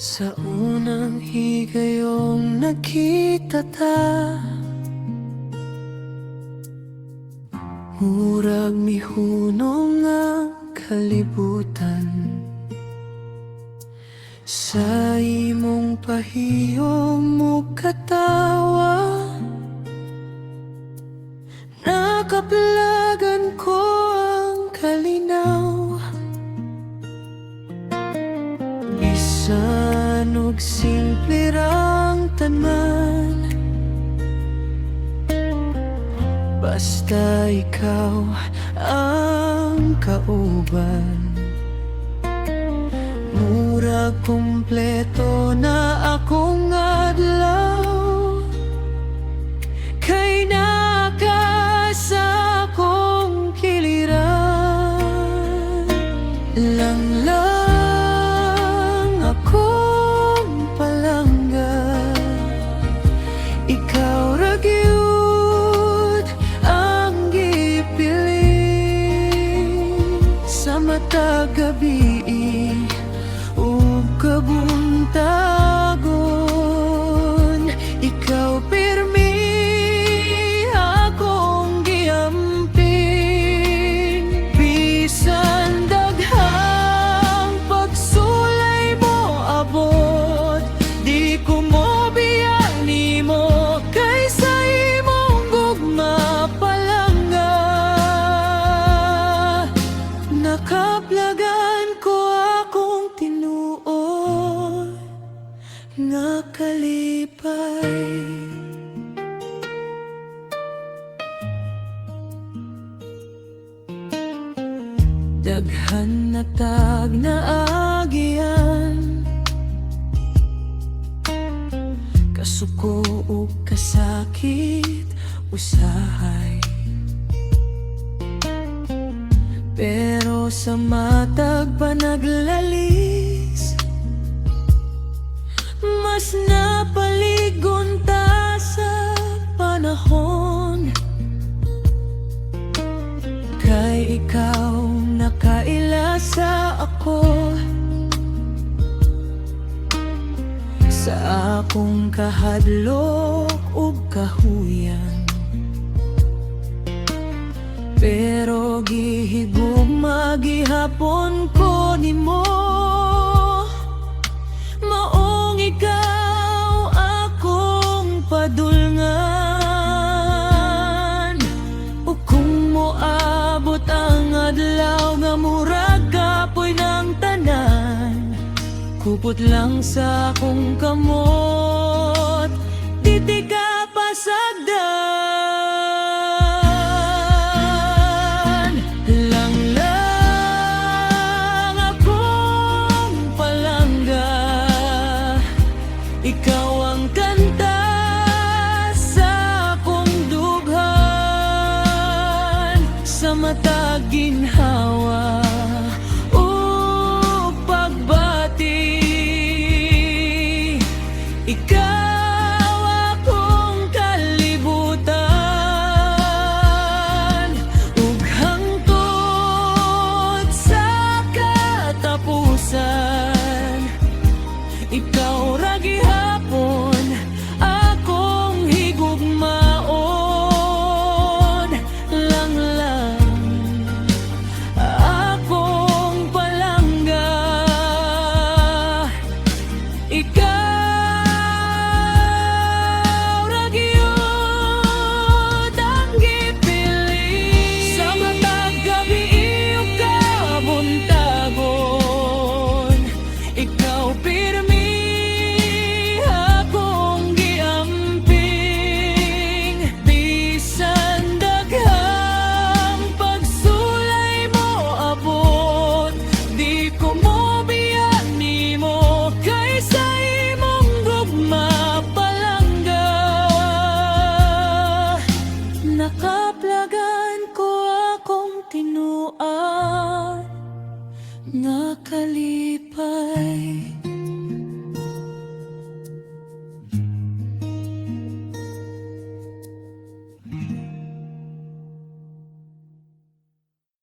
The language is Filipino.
Sa unang higayong nakita ta, murag mihunong ang kalibutan. Sa imong pahiyom mo katawa, nakaplagan ko ang kalinaw. Bisan og simple rang tanan, basta ikaw ang kauban. Murag kumpleto na akong adlaw, kay nakasa kong kiliran. Lang akong palangga, ikaw ra gyud ang gipiling. Sa matag gabi ug kabuntagon, ikaw pirmi akong giamping. Bisan daghang pagsulay mo abot, di ko mo biyang nimo, kay sa imong gugma palangga. Nakaplagan ko akong tinuod nga kalipay. Daghan na tag na agian, kasuko o kasakit usahay. Pero sa matag panaglalis, mas napaligon ta sa panahon. Kay ikaw nakaila sa ako, sa akong kahadlok ug kahuyan. Pero gihigugma gihapon ko nimo, maong ikaw akong padulngan. Ug kung moabot ang adlaw nga murag kapoy ng tanan, kupot lang sa akong kamot, di ka pasagdan. Lang akong palangga, ikaw ang kanta sa akong dughan. Sa matag ginhawa o pagbati, ikaw akong kalibutan. Ug hangtod sa katapusan, ikaw ra gihapon akong higugmaon. Lang akong palangga, ikaw ra gyud ang gipiling. Sa matag gabi ug kabuntagon, ikaw pirmi